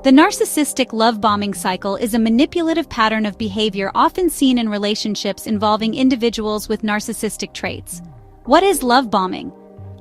The narcissistic love bombing cycle is a manipulative pattern of behavior often seen in relationships involving individuals with narcissistic traits. What is love bombing?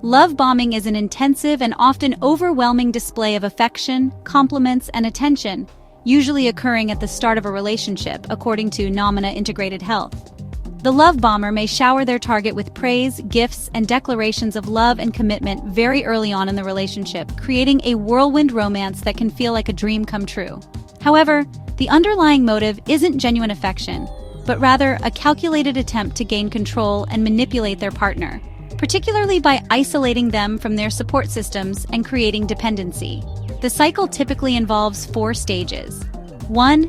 Love bombing is an intensive and often overwhelming display of affection, compliments, and attention, usually occurring at the start of a relationship, according to Nomina Integrated Health. The love bomber may shower their target with praise, gifts, and declarations of love and commitment very early on in the relationship, creating a whirlwind romance that can feel like a dream come true. However, the underlying motive isn't genuine affection, but rather a calculated attempt to gain control and manipulate their partner, particularly by isolating them from their support systems and creating dependency. The cycle typically involves 4 stages. 1.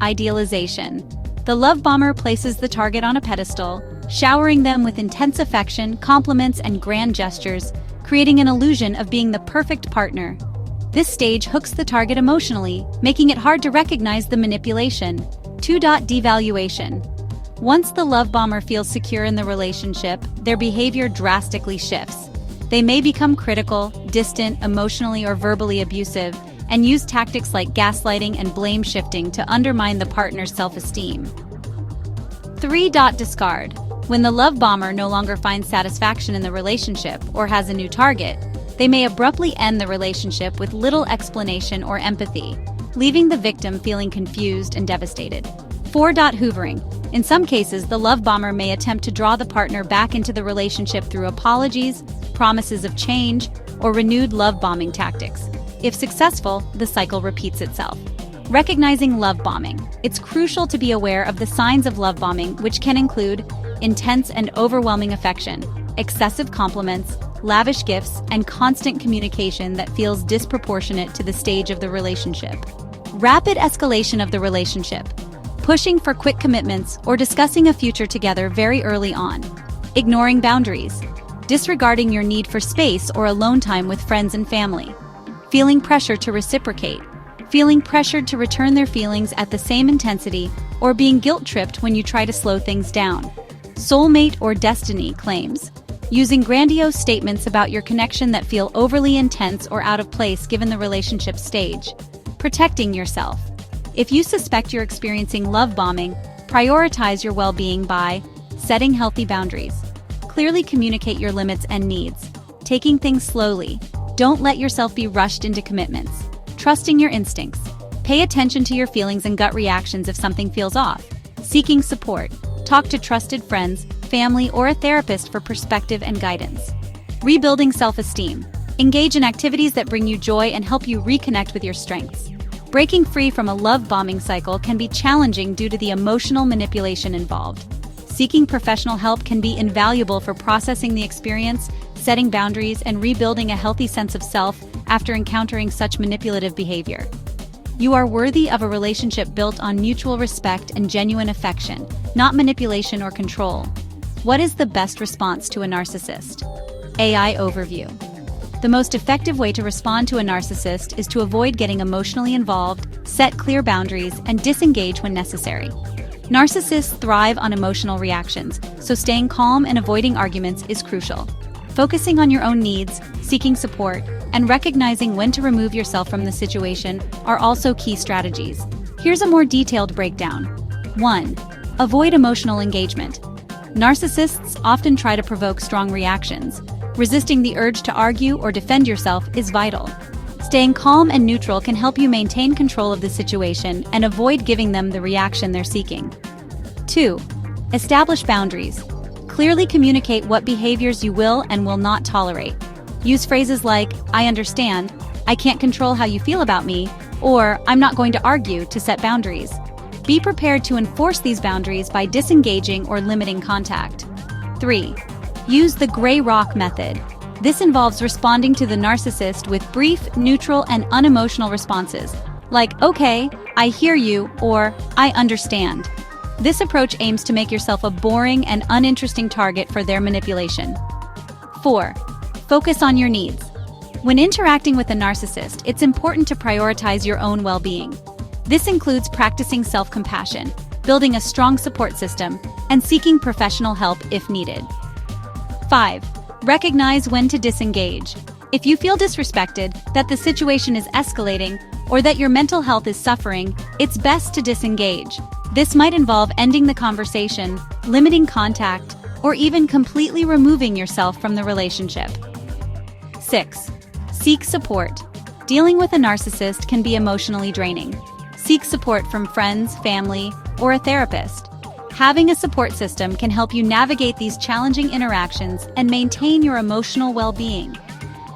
Idealization. The love bomber places the target on a pedestal, showering them with intense affection, compliments, and grand gestures, creating an illusion of being the perfect partner. This stage hooks the target emotionally, making it hard to recognize the manipulation. 2. Devaluation. Once the love bomber feels secure in the relationship, their behavior drastically shifts. They may become critical, distant, emotionally or verbally abusive, and use tactics like gaslighting and blame shifting to undermine the partner's self-esteem. 3. Discard. When the love bomber no longer finds satisfaction in the relationship or has a new target, they may abruptly end the relationship with little explanation or empathy, leaving the victim feeling confused and devastated. 4. Hoovering. In some cases, the love bomber may attempt to draw the partner back into the relationship through apologies, promises of change, or renewed love bombing tactics. If successful, the cycle repeats itself. Recognizing love bombing. It's crucial to be aware of the signs of love bombing, which can include intense and overwhelming affection, excessive compliments, lavish gifts, and constant communication that feels disproportionate to the stage of the relationship. Rapid escalation of the relationship. Pushing for quick commitments or discussing a future together very early on. Ignoring boundaries. Disregarding your need for space or alone time with friends and family. Feeling pressure to reciprocate. Feeling pressured to return their feelings at the same intensity, or being guilt-tripped when you try to slow things down. Soulmate or destiny claims. Using grandiose statements about your connection that feel overly intense or out of place given the relationship stage. Protecting yourself. If you suspect you're experiencing love bombing, prioritize your well-being by setting healthy boundaries. Clearly communicate your limits and needs. Taking things slowly. Don't let yourself be rushed into commitments. Trusting your instincts. Pay attention to your feelings and gut reactions if something feels off. Seeking support. Talk to trusted friends, family, or a therapist for perspective and guidance. Rebuilding self-esteem. Engage in activities that bring you joy and help you reconnect with your strengths. Breaking free from a love bombing cycle can be challenging due to the emotional manipulation involved. Seeking professional help can be invaluable for processing the experience, setting boundaries, and rebuilding a healthy sense of self after encountering such manipulative behavior. You are worthy of a relationship built on mutual respect and genuine affection, not manipulation or control. What is the best response to a narcissist? AI overview. The most effective way to respond to a narcissist is to avoid getting emotionally involved, set clear boundaries, and disengage when necessary. Narcissists thrive on emotional reactions, so staying calm and avoiding arguments is crucial. Focusing on your own needs, seeking support, and recognizing when to remove yourself from the situation are also key strategies. Here's a more detailed breakdown. 1. Avoid emotional engagement. Narcissists often try to provoke strong reactions. Resisting the urge to argue or defend yourself is vital. Staying calm and neutral can help you maintain control of the situation and avoid giving them the reaction they're seeking. 2. Establish boundaries. Clearly communicate what behaviors you will and will not tolerate. Use phrases like, "I understand," "I can't control how you feel about me," or "I'm not going to argue" to set boundaries. Be prepared to enforce these boundaries by disengaging or limiting contact. 3. Use the gray rock method. This involves responding to the narcissist with brief, neutral, and unemotional responses, like, "Okay, I hear you," or "I understand." This approach aims to make yourself a boring and uninteresting target for their manipulation. 4. Focus on your needs. When interacting with a narcissist, it's important to prioritize your own well-being. This includes practicing self-compassion, building a strong support system, and seeking professional help if needed. 5. Recognize when to disengage. If you feel disrespected, that the situation is escalating, or that your mental health is suffering, it's best to disengage. This might involve ending the conversation, limiting contact, or even completely removing yourself from the relationship. 6. Seek support. Dealing with a narcissist can be emotionally draining. Seek support from friends, family, or a therapist. Having a support system can help you navigate these challenging interactions and maintain your emotional well-being.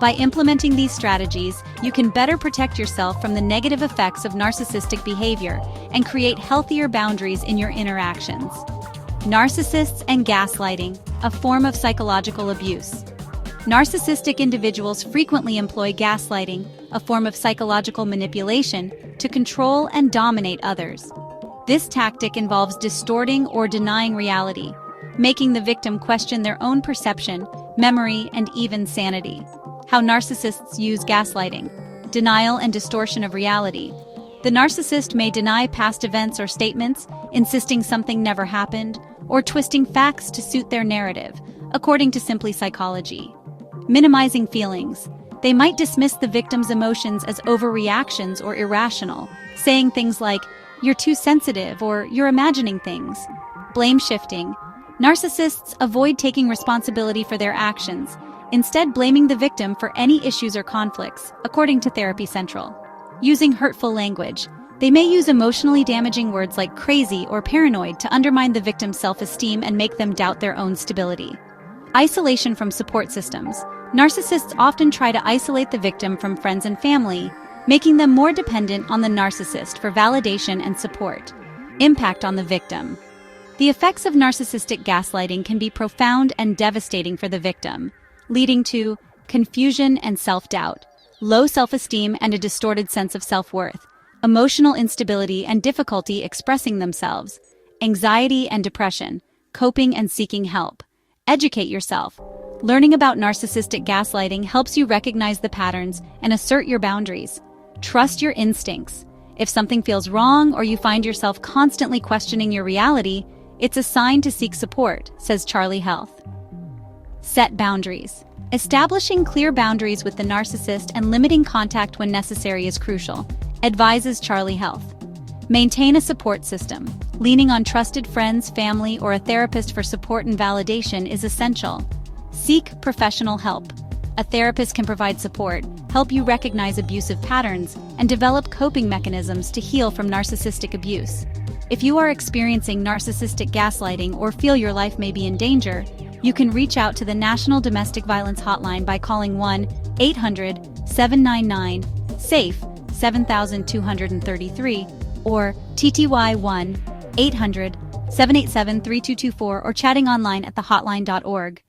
By implementing these strategies, you can better protect yourself from the negative effects of narcissistic behavior and create healthier boundaries in your interactions. Narcissists and gaslighting, a form of psychological abuse. Narcissistic individuals frequently employ gaslighting, a form of psychological manipulation, to control and dominate others. This tactic involves distorting or denying reality, making the victim question their own perception, memory, and even sanity. How narcissists use gaslighting: denial and distortion of reality. The narcissist may deny past events or statements, insisting something never happened, or twisting facts to suit their narrative, according to Simply Psychology. Minimizing feelings. They might dismiss the victim's emotions as overreactions or irrational, saying things like, "You're too sensitive," or "You're imagining things." Blame shifting. Narcissists avoid taking responsibility for their actions, instead blaming the victim for any issues or conflicts, according to Therapy Central. Using hurtful language. They may use emotionally damaging words like crazy or paranoid to undermine the victim's self-esteem and make them doubt their own stability. Isolation from support systems. Narcissists often try to isolate the victim from friends and family, making them more dependent on the narcissist for validation and support. Impact on the victim. The effects of narcissistic gaslighting can be profound and devastating for the victim, leading to confusion and self-doubt, low self-esteem and a distorted sense of self-worth, emotional instability and difficulty expressing themselves, anxiety and depression, coping and seeking help. Educate yourself. Learning about narcissistic gaslighting helps you recognize the patterns and assert your boundaries. Trust your instincts. If something feels wrong or you find yourself constantly questioning your reality, it's a sign to seek support, says Charlie Health. Set boundaries. Establishing clear boundaries with the narcissist and limiting contact when necessary is crucial, advises Charlie Health. Maintain a support system. Leaning on trusted friends, family, or a therapist for support and validation is essential. Seek professional help. A therapist can provide support, help you recognize abusive patterns, and develop coping mechanisms to heal from narcissistic abuse. If you are experiencing narcissistic gaslighting or feel your life may be in danger, you can reach out to the National Domestic Violence Hotline by calling 1-800-799-SAFE 7233 or TTY 1-800-787-3224 or chatting online at thehotline.org.